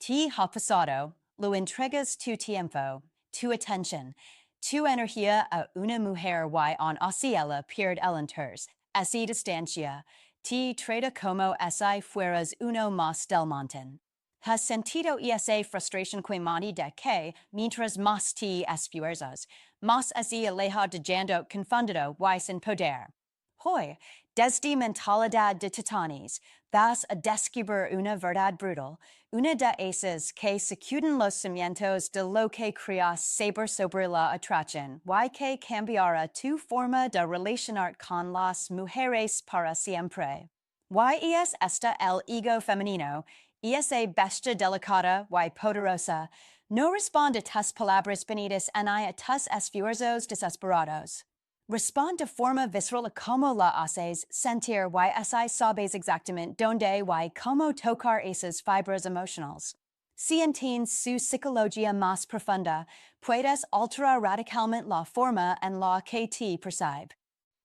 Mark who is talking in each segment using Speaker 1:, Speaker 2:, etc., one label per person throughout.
Speaker 1: Ti ha pasado, lo entregas tu tiempo, tu atención, tu energía a una mujer y on ella pierde el interés, así distancia, ti trata como si fueras uno más del montón. Has sentido esa frustración quemante de que, mientras más te esfuerzas, más así aleja de yendo confundido y sin poder. Hoy, desde mentalidad de titanes, vas a descubrir una verdad brutal, una de esas que sacuden los cimientos de lo que creas saber sobre la atracción, y que cambiará tu forma de relacionar con las mujeres para siempre. Y es esta el ego femenino, esa bestia delicada y poderosa, no responde a tus palabras bonitas ni a tus esfuerzos desesperados. Responde de forma visceral a cómo la haces sentir y así sabes exactamente dónde y cómo tocar esas fibras emocionales. Si entiendes su psicología más profunda, puedes alterar radicalmente la forma en la que te percibe.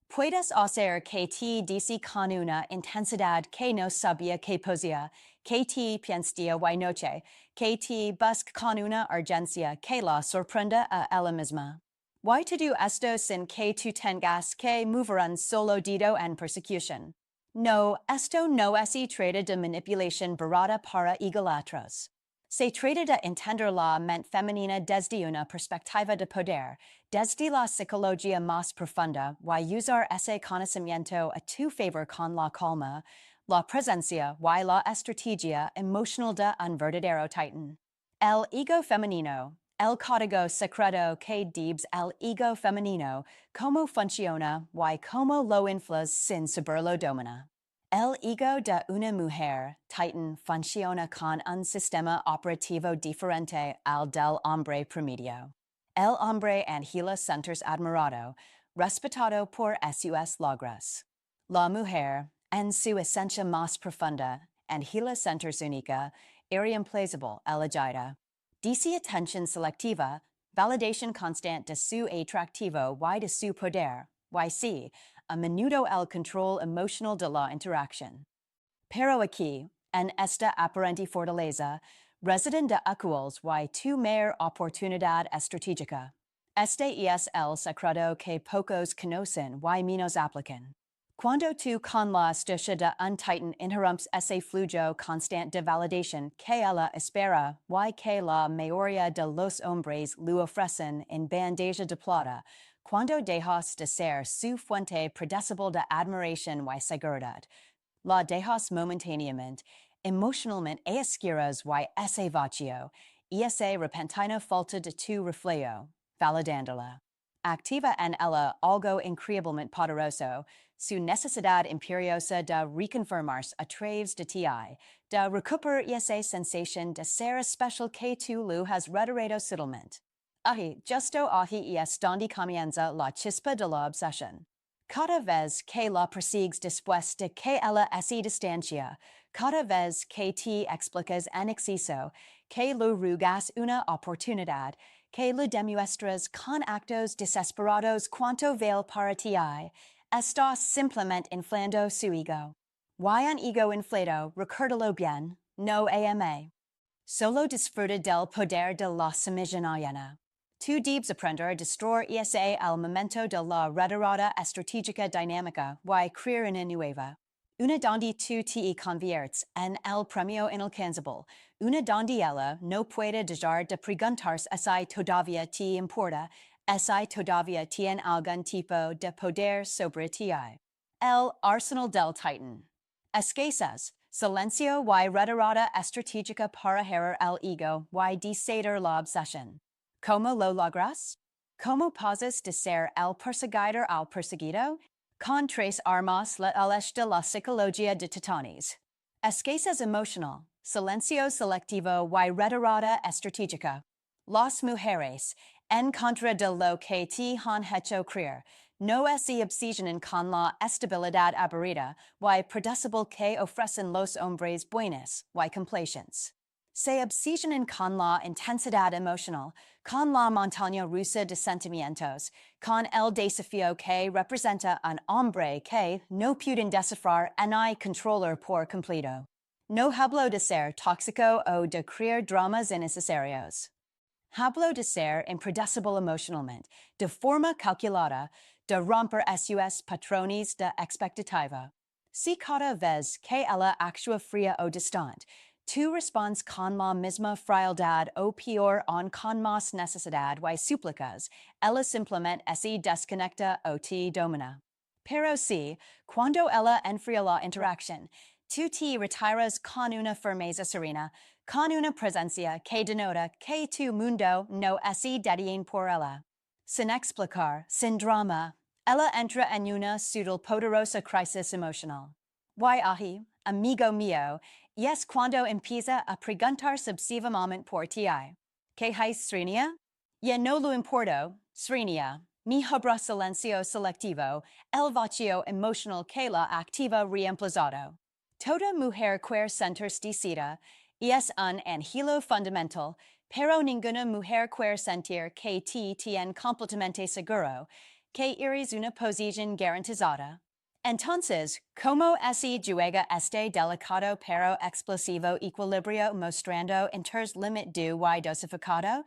Speaker 1: Puedes hacer que te dice con una intensidad que no sabía que poseía, que te piense día y noche, que te busque con una urgencia que la sorprenda a ella misma. Y todo esto sin que tú tengas que mover un solo dedo en persecución. No, esto no es trata de manipulación barata para egolatras. Se trata de entender la mente femenina desde una perspectiva de poder, desde la psicología más profunda, y usar ese conocimiento a tu favor con la calma, la presencia y la estrategia emocional de un verdadero titan. El ego femenino. El código secreto que dibs el ego femenino, cómo funciona y cómo lo inflas sin saberlo domina. El ego de una mujer titan funciona con un sistema operativo diferente al del hombre promedio. El hombre angela centers admirado, respetado por sus logros. La mujer, en su esencia más profunda, angela centers única, irreemplazable, elegida. Dice atención selectiva, validación constante de su atractivo y de su poder, y sí, a menudo el control emocional de la interacción. Pero aquí, en esta aparente fortaleza, residen de actuals y tu mayor oportunidad estratégica. Este es el secreto que pocos conocen y menos aplican. Cuando tú con la astucia de un titan interrumps ese flujo constante de validación que ella espera y que la mayoría de los hombres le ofrecen en bandeja de plata, cuando dejas de ser su fuente predecible de admiración y seguridad, la dejas momentáneamente, emocionalmente esquiras y ese vacío, y esa repentina falta de tu reflejo, validándola. Activa en ella algo increíblemente poderoso, su necesidad imperiosa de reconfirmarse a través de ti, de recuperar esa sensación de ser especial que tú lo has reiterado sutilmente. Ahí, justo ahí es donde comienza la chispa de la obsesión. Cada vez que la persigues después de que ella se distancia, cada vez que te explicas en exceso, que lo rugas una oportunidad, que lo demuestras con actos desesperados cuanto vale para ti, estás simplemente inflando su ego. Y un ego inflado, recuérdalo bien, no ama. Solo disfruta del poder de la sumisión. Tu debes aprender a destruir ese al momento de la retirada estratégica dinámica y crear una nueva. Una donde tú te conviertes en el premio inalcanzable, una donde ella no puede dejar de preguntarse si todavía te importa, si todavía tiene algún tipo de poder sobre ti. El arsenal del Titan. Escasas, silencio y retirada estratégica para herir el ego y deshacer la obsesión. ¿Cómo lo logras? ¿Cómo pasas de ser el perseguidor al perseguido? Con tres armas el de la psicología de titanes. Escasez emocional, silencio selectivo y retirada estratégica. Las mujeres, en contra de lo que te han hecho creer, no se obsesionan con la estabilidad aburrida y predecible que ofrecen los hombres buenos y complacientes. Se obsesionan con la intensidad emocional, con la montaña rusa de sentimientos, con el desafío que representa un hombre que no pueden descifrar ni controlar por completo. No hablo de ser tóxico o de crear dramas innecesarios. Hablo de ser impredecible emocionalmente, de forma calculada, de romper sus patrones de expectativa. Si cada vez que ella actúa fría o distante, tú respondes con la misma frialdad o peor aún con más necesidad y súplicas, ella simplemente se desconecta o te domina. Pero si, cuando ella enfría la interacción, tú te retiras con una firmeza serena, con una presencia que denota que tu mundo no es detenido por ella. Sin explicar, sin drama, ella entra en una sutil poderosa crisis emocional. Y ahí, amigo mío, es cuando empieza a preguntar subsivamente por ti. ¿Qué hay, Srinia? Ya no lo importo, Srinia. Mi obra silencio selectivo, el vacío emocional que la activa reemplazado. Toda mujer queer centers decida, es un angelo fundamental, pero ninguna mujer queer sentir que te tiene completamente seguro, que eres una posición garantizada. Entonces, ¿cómo se juega este delicado pero explosivo equilibrio mostrando inters limit du y dosificado?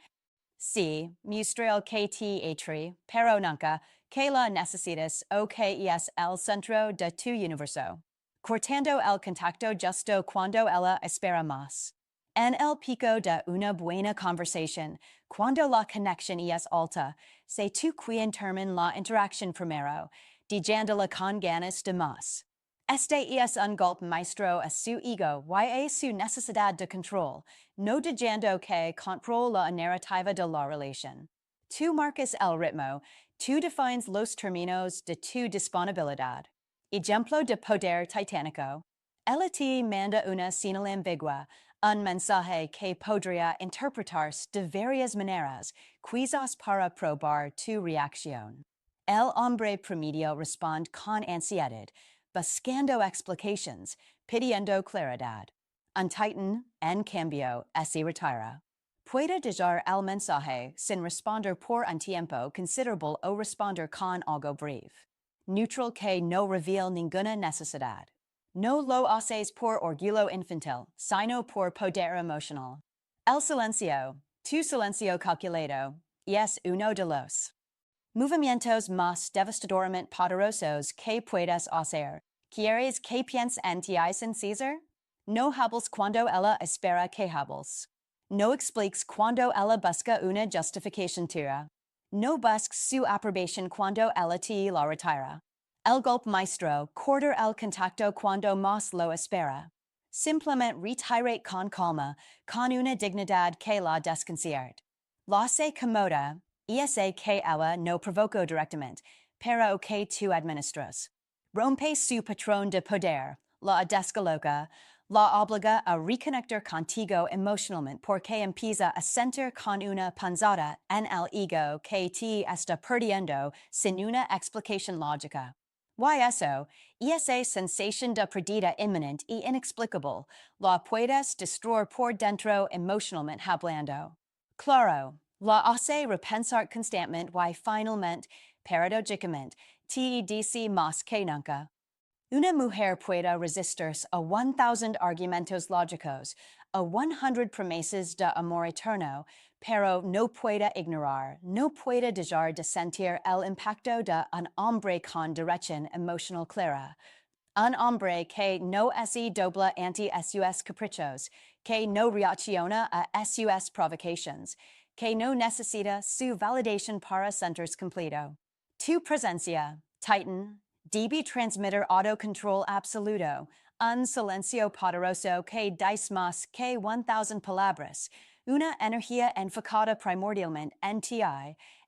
Speaker 1: Sí, muestro que te atri, pero nunca, que la necesitas o que es el centro de tu universo. Cortando el contacto justo cuando ella espera más. En el pico de una buena conversación, cuando la conexión es alta, se tu quien termina la interacción primero, dejándola con ganas de más. Este es un golpe maestro a su ego y a su necesidad de control, no dejando que controle la narrativa de la relación. Tú marcas el ritmo, tú defines los términos de tu disponibilidad. Ejemplo de poder titánico. Ella te manda una señal ambigua, un mensaje que podría interpretarse de varias maneras, quizás para probar tu reacción. El hombre promedio responde con ansiedad, buscando explications, pidiendo claridad. Un titan, en cambio, se retira. Puede dejar el mensaje sin responder por un tiempo considerable o responder con algo breve. Neutral que no revela ninguna necesidad. No lo haces por orgullo infantil, sino por poder emocional. El silencio, tu silencio calculado, es uno de los movimientos más devastadoramente poderosos que puedes hacer. ¿Quieres que piense en ti sin César? No hables cuando ella espera que hables. No expliques cuando ella busca una justificación tuya. No busques su aprobación cuando ella te la retira. El golpe maestro, cortar el contacto cuando más lo espera. Simplemente retirate con calma, con una dignidad que la desconcierte. La se comoda, que ella no provocó directamente, pero que tú administras. Rompe su patrón de poder, la descoloca, la obliga a reconectar contigo emocionalmente porque empieza a sentir con una panzada en el ego que te está perdiendo sin una explicación lógica. Y eso, esa sensación de pérdida inminente y inexplicable, la puedes destruir por dentro emocionalmente hablando. Claro, la hace repensar constantemente y finalmente, paradójicamente, te dice más que nunca. Una mujer puede resistirse a 1,000 argumentos lógicos, a 100 promesas de amor eterno, pero no puede ignorar, no puede dejar de sentir el impacto de un hombre con dirección emocional clara. Un hombre que no se dobla ante sus caprichos, que no reacciona a sus provocations, que no necesita su validación para sentirse completo. Tu presencia, Titan, DB transmitter autocontrol absoluto, un silencio poderoso que dice más que 1,000 palabras, una energía enfocada primordialmente en ti,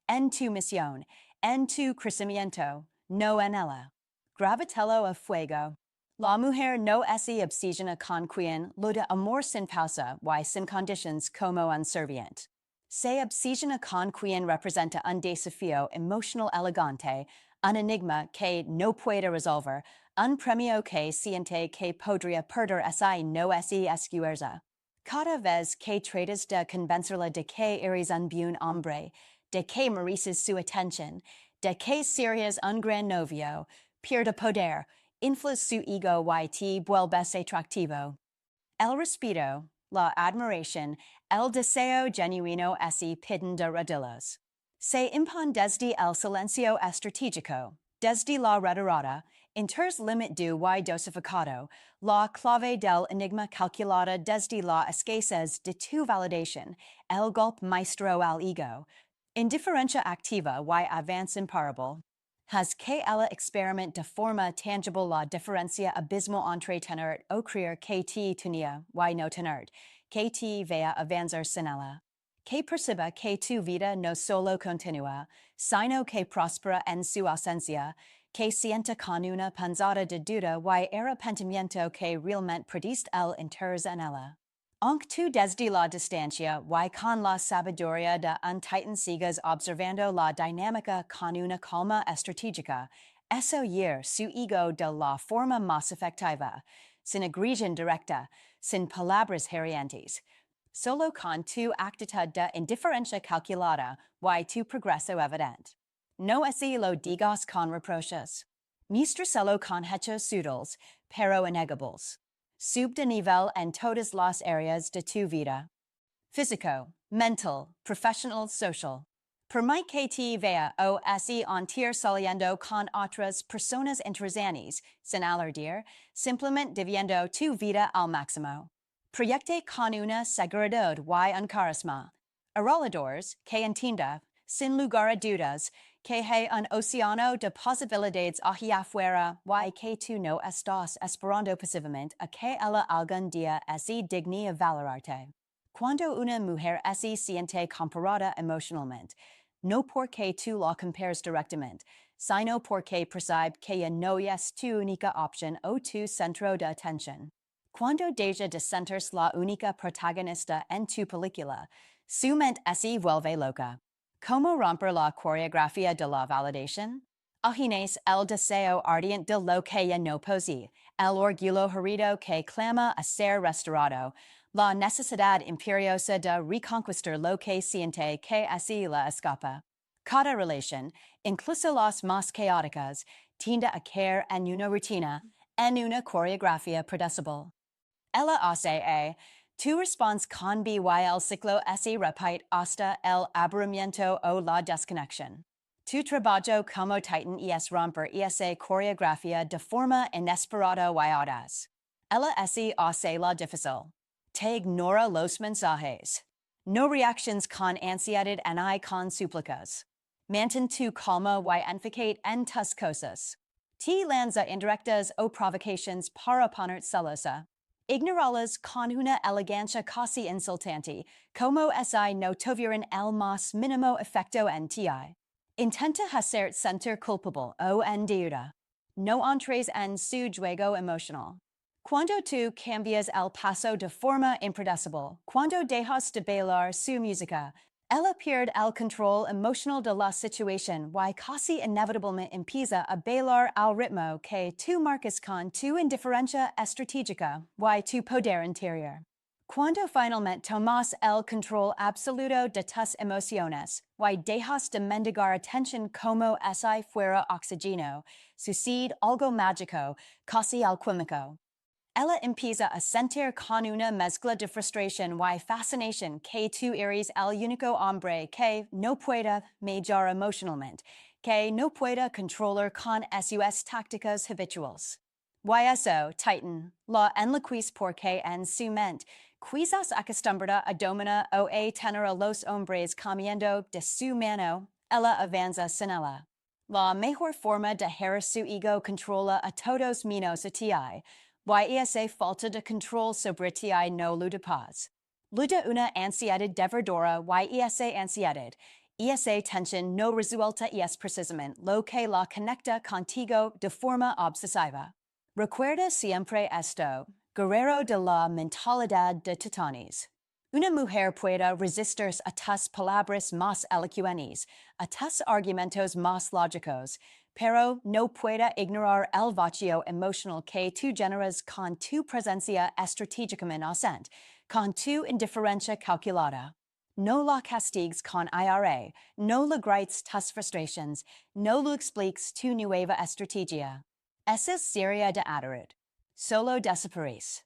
Speaker 1: en tu misión, en tu crecimiento, no en ella. Gravitello a fuego. La mujer no se obsesiona con quien lo de amor sin pausa y sin conditions como un serviente. Se obsesiona con quien representa un desafío emocional elegante, un enigma que no puede resolver, un premio que siente que podría perder si no se esfuerza. Cada vez que tratas de convencerla de que eres un buen hombre, de que mereces su atención, de que serías un gran novio, pierde poder, infla su ego y te vuelves atractivo. El respeto, la admiración, el deseo genuino y piden de rodillas. Se impone desde el silencio estratégico, desde la retirada, inters limit du y dosificado, la clave del enigma calculada desde la escasez de tu validación, el golpe maestro al ego, indiferencia activa y avance imparable. Has que ella experiment de forma tangible la diferencia abismo entre tener o creer que te tenía y no tener, que te vea avanzar sin ella, que perciba que tu vida no solo continúa, sino que prospera en su ausencia, que sienta con una panzada de duda y arrepentimiento que realmente perdiste el interés en ella. Aunque tú desde la distancia y con la sabiduría de un titan sigas observando la dinámica con una calma estratégica, es oír su ego de la forma más efectiva, sin agresión directa, sin palabras hirientes, solo con tu actitud de indiferencia calculada y tu progreso evidente. No así lo digas con reproches. Muéstraselo con hechos sutiles, pero innegables. Sub de nivel en todas las áreas de tu vida. Físico, mental, professional, social. Por más que te vea o así antir saliendo con otras personas interesantes, sin alardear, simplemente viviendo tu vida al máximo. Proyecte con una seguridad y un carisma. Arroladores, que entienda, sin lugar a dudas, que hay un océano de posibilidades hacia afuera y que tú no estás esperando pasivamente a que ella algún día así digna valorarte. Cuando una mujer así siente comparada emocionalmente, no porque tú la compares directamente, sino porque percibe que ya no es tu única opción o tu centro de atención. Cuando deja de sentirse la única protagonista en tu película, su mente así vuelve loca. ¿Cómo romper la coreografía de la validación? Imagines el deseo ardiente de lo que ya no posee, el orgullo herido que clama a ser restaurado, la necesidad imperiosa de reconquistar lo que siente que así la escapa. Cada relación, incluso las más caóticas, tiende a caer en una rutina, en una coreografía predecible. Ella hace tu respondes con el ciclo se repite hasta el aburrimiento o la desconexión. Tu trabajo como titan es romper esa coreografía de forma inesperada y audaz. Ella hace la difícil. Te ignora los mensajes. No reacciones con ansiedad ni con súplicas. Mantén tu calma y enfocate en tus cosas. Te lanza indirectas o provocations para poner celosa. Ignoralas con una elegancia casi insultante, como si no tuvieran el más mínimo efecto en ti. Intenta hacer sentir culpable o en deuda. No entres en su juego emocional. Cuando tú cambias el paso de forma impredecible, cuando dejas de bailar su música, ella pierde el control emocional de la situación y casi inevitablemente empieza a bailar al ritmo que tú marcas con tu indiferencia estratégica y tu poder interior. Cuando finalmente tomas el control absoluto de tus emociones y dejas de mendigar atención como si fuera oxígeno, sucede algo mágico, casi alquímico. Ella empieza a sentir con una mezcla de frustración y fascinación que tú eres el único hombre que no puede medir emocionalmente, que no puede controlar con sus tácticas habituales. Y eso, Titan, la enloquece porque en su mente, quizás acostumbrada a dominar o a tener a los hombres comiendo de su mano, ella avanza sin ella. La mejor forma de dejar su ego controla a todos menos a ti. Y esa falta de control sobre ti no luda paz. Luda una ansiedad devoradora y esa ansiedad, esa tensión no resuelta es precisamente lo que la conecta contigo de forma obsesiva. Recuerda siempre esto, guerrero de la mentalidad de titanes. Una mujer puede resistirse a tus palabras más elocuentes, a tus argumentos más lógicos, pero no puede ignorar el vacío emocional que tú generas con tu presencia estratégicamente ausente, con tu indiferencia calculada. No la castigues con IRA, no le grites tus frustrations, no le expliques tu nueva estrategia. Esa es seria de adorar. Solo desaparece.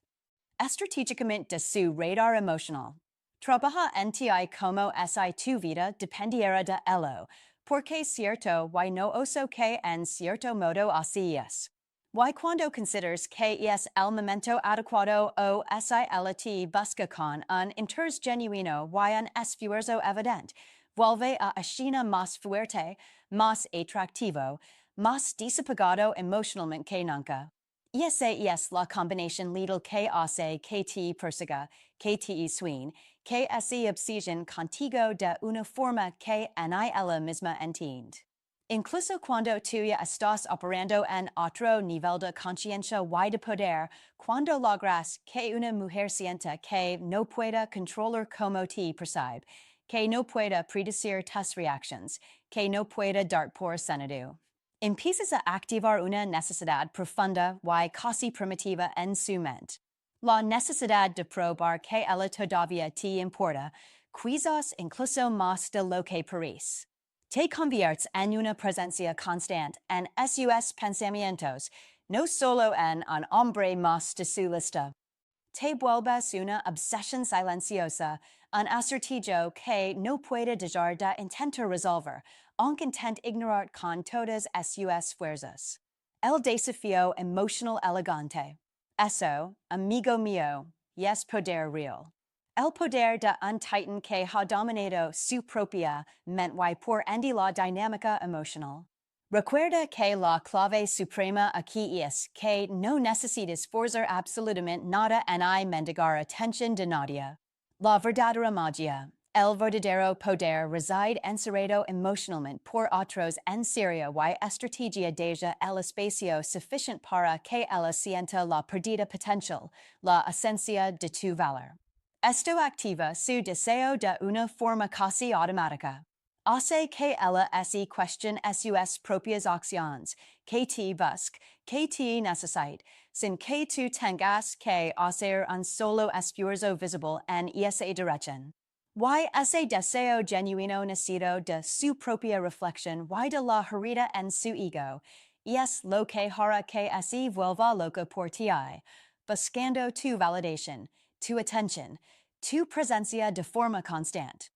Speaker 1: Estrategicamente de su radar emocional. Trabaja NTI como si tu vida dependiera de ello, porque cierto y no oso que en cierto modo así es. Y cuando consideras que es el momento adecuado o si ella te busca con un interés genuino y un esfuerzo evidente, vuelve a escena más fuerte, más atractivo, más desapegado emocionalmente que nunca. Esa es la combinación letal que hace que te persiga, que te sueñe, que esa obsesión contigo de una forma que ni ella misma entiende. Incluso cuando tú ya estás operando en otro nivel de conciencia y de poder, cuando logras que una mujer sienta que no pueda controlar cómo te percibe, que no pueda predecir tus reacciones, que no pueda dar por sentido. Empiezas a activar una necesidad profunda y casi primitiva en su mente. La necesidad de probar que ella todavía te importa, quizás incluso más de lo que parece. Te conviertes en una presencia constante en esos pensamientos, no solo en un hombre más de su lista. Te vuelves una obsesión silenciosa, un acertijo que no puede dejar de intentar resolver, aunque intente ignorar con todas sus fuerzas. El desafío emocional elegante. Eso, amigo mío, es poder real. El poder de un titan que ha dominado su propia mente y por ende la dinámica emocional. Recuerda que la clave suprema aquí es que no necesitas forzar absolutamente nada ni mendigar atención de nadie. La verdadera magia, el verdadero poder reside encerrado emocionalmente por otros en serio y estrategia deja el espacio suficiente para que ella sienta la perdida potencial, la esencia de tu valor. Esto activa su deseo de una forma casi automática. Hace que ella se cuestione sus propias acciones, que te busque, que te necesite, sin que tú tengas que hacer un solo esfuerzo visible en esa dirección. Y ese deseo genuino nacido de su propia reflexión y de la herida en su ego, es lo que hará que se vuelva loca por ti, buscando tu validación, tu atención, tu presencia de forma constante.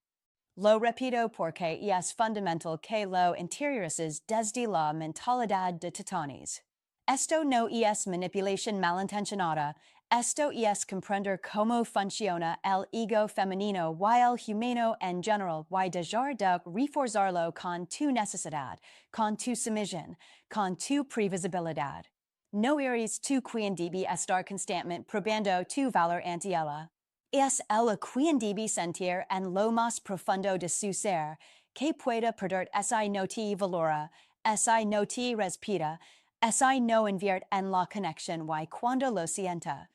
Speaker 1: Lo repito porque es fundamental que lo interiorices desde la mentalidad de titanes. Esto no es manipulación malintencionada, esto es comprender cómo funciona el ego femenino y el humano en general y dejar de reforzarlo con tu necesidad, con tu sumisión, con tu previsibilidad. No eres tú quien debe estar constantemente probando tu valor ante ella. Es ella quien debe sentir en lo más profundo de su ser que pueda perder ese no te valora, ese no te respeta, ese no invierte en la conexión y cuando lo sienta.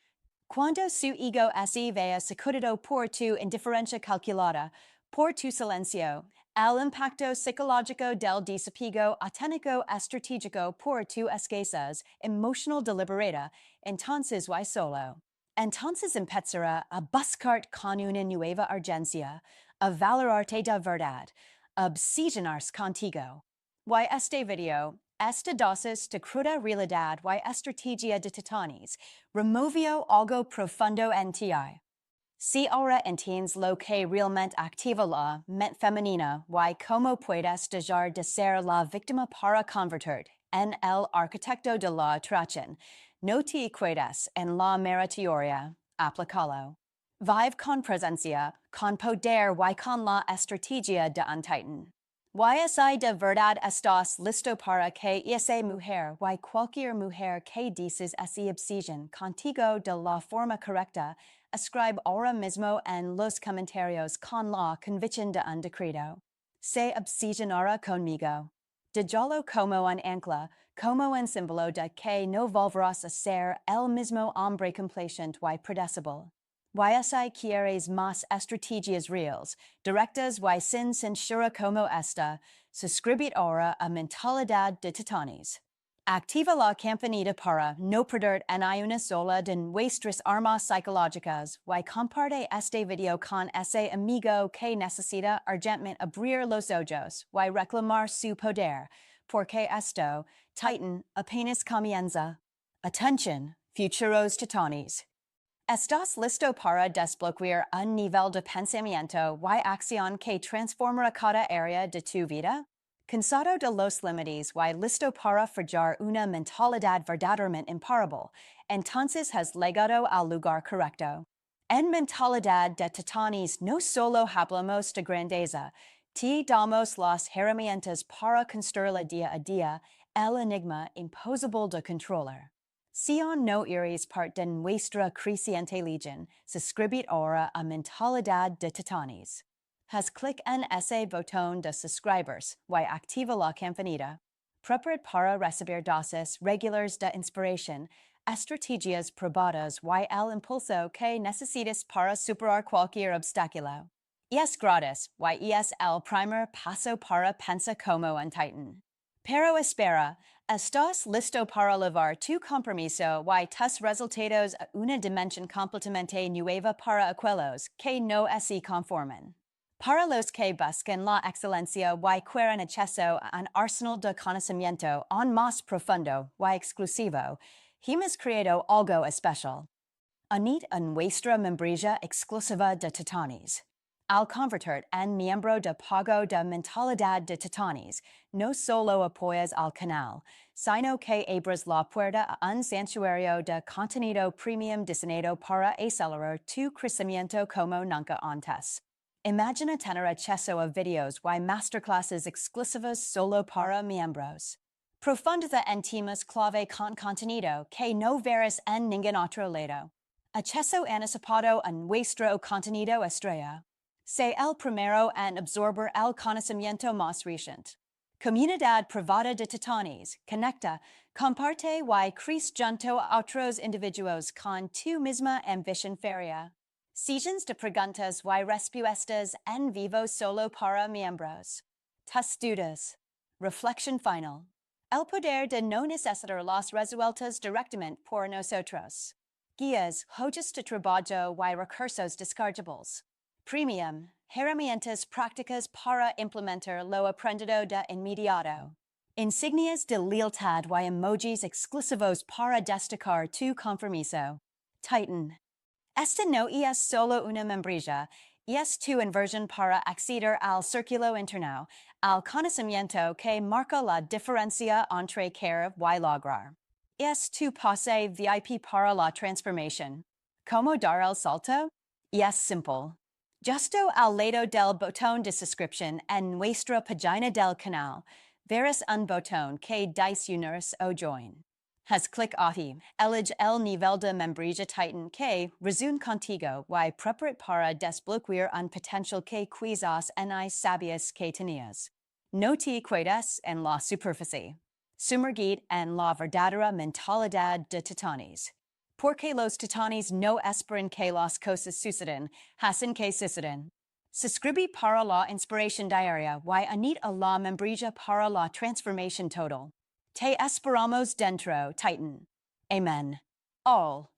Speaker 1: Cuando su ego se vea sacudido por tu indiferencia calculada, por tu silencio, el impacto psicológico del desapego aténico estratégico por tu escasez emotional deliberada, entonces y solo. Entonces empezará a buscarte con una nueva urgencia, a valorarte de verdad, a obsesionarse contigo. Y este video, esta dosis de cruda realidad y estrategia de titanes, removió algo profundo en ti. Si ahora entiendes lo que realmente activa la mente femenina y cómo puedes dejar de ser la víctima para convertirte en el arquitecto de la atracción, no te quedes en la mera teoría, aplícalo. Vive con presencia, con poder y con la estrategia de un titan. Si de verdad estás listo para que esa mujer y cualquier mujer que dices esa obsesión contigo de la forma correcta, escribe ahora mismo en los comentarios con la convicción de un decreto. Se obsesionará conmigo. Déjalo como un ancla, como un símbolo de que no volverás a ser el mismo hombre complaciente y predecible. Si quieres más estrategias reales, directas y sin censura como esta, suscribid ahora a Mentalidad de Titanes. Activa la campanita para no perder ni una sola de nuestras armas psicológicas y comparte este video con ese amigo que necesita urgentemente abrir los ojos y reclamar su poder, porque esto, Titan, apenas comienza. Attention, futuros titanes. Estás listo para desbloquear un nivel de pensamiento y acción que transformará cada área de tu vida? Cansado de los límites y listo para forjar una mentalidad verdaderamente imparable, entonces has llegado al lugar correcto. En mentalidad de titanes no solo hablamos de grandeza, te damos las herramientas para construirla día a día, el enigma imposible de controlar. Si on no iris part de nuestra creciente legion, suscribit ahora a mentalidad de titanes. Haz clic en ese botón de subscribers y activa la campanita. Prepared para recibir dosis regulares de inspiración, estrategias probadas y el impulso que necesitas para superar cualquier obstáculo. Y es gratis, y es el primer paso para pensar como un titan. Pero espera, ¿estás listo para elevar tu compromiso y tus resultados a una dimensión completamente nueva para aquellos que no se conforman? Para los que buscan la excelencia y quieren acceso a un arsenal de conocimiento aún más profundo y exclusivo, hemos creado algo especial. Unid a nuestra membresía exclusiva de Titanes. Al convertir en miembro de pago de mentalidad de Titanes, no solo apoyas al canal, sino que abres la puerta a un santuario de contenido premium diseñado para acelerar tu crecimiento como nunca antes. Imagina tener acceso a videos y masterclasses exclusivas solo para miembros. Profundidad en temas clave con contenido que no verás en ningún otro lado. Acceso anticipado a nuestro contenido estrella. Sé el primero en absorber el conocimiento más reciente. Comunidad privada de titanes. Conecta, comparte y crece junto a otros individuos con tu misma ambición feria. Seasons de preguntas y respuestas en vivo solo para miembros. Tus dudas. Reflexión final. El poder de no necesitar las resueltas directamente por nosotros. Guías, hojas de trabajo y recursos descargables. Premium, herramientas prácticas para implementar lo aprendido de inmediato. Insignias de lealtad y emojis exclusivos para destacar tu compromiso. Titan. Este no es solo una membresía, es tu inversión para acceder al círculo interno, al conocimiento que marca la diferencia entre querer y lograr. Es tu pase VIP para la transformación. ¿Cómo dar el salto? Es simple. Justo al lado del botón de suscripción en nuestra página del canal, verás un botón que dice unirse o join. Haz clic aquí, elige el nivel de membresía Titan que resume contigo y prepara para desbloquear un potencial que quizás no sabías que tenías. No te quedes en la superficie. Sumergid en la verdadera mentalidad de titanes. Porque los titanes no esperan que las cosas sucedan, hacen que sucedan. Suscribí para la inspiración diaria y unid a la membresía para la transformación total. Te esperamos dentro, Titan. Amen. All.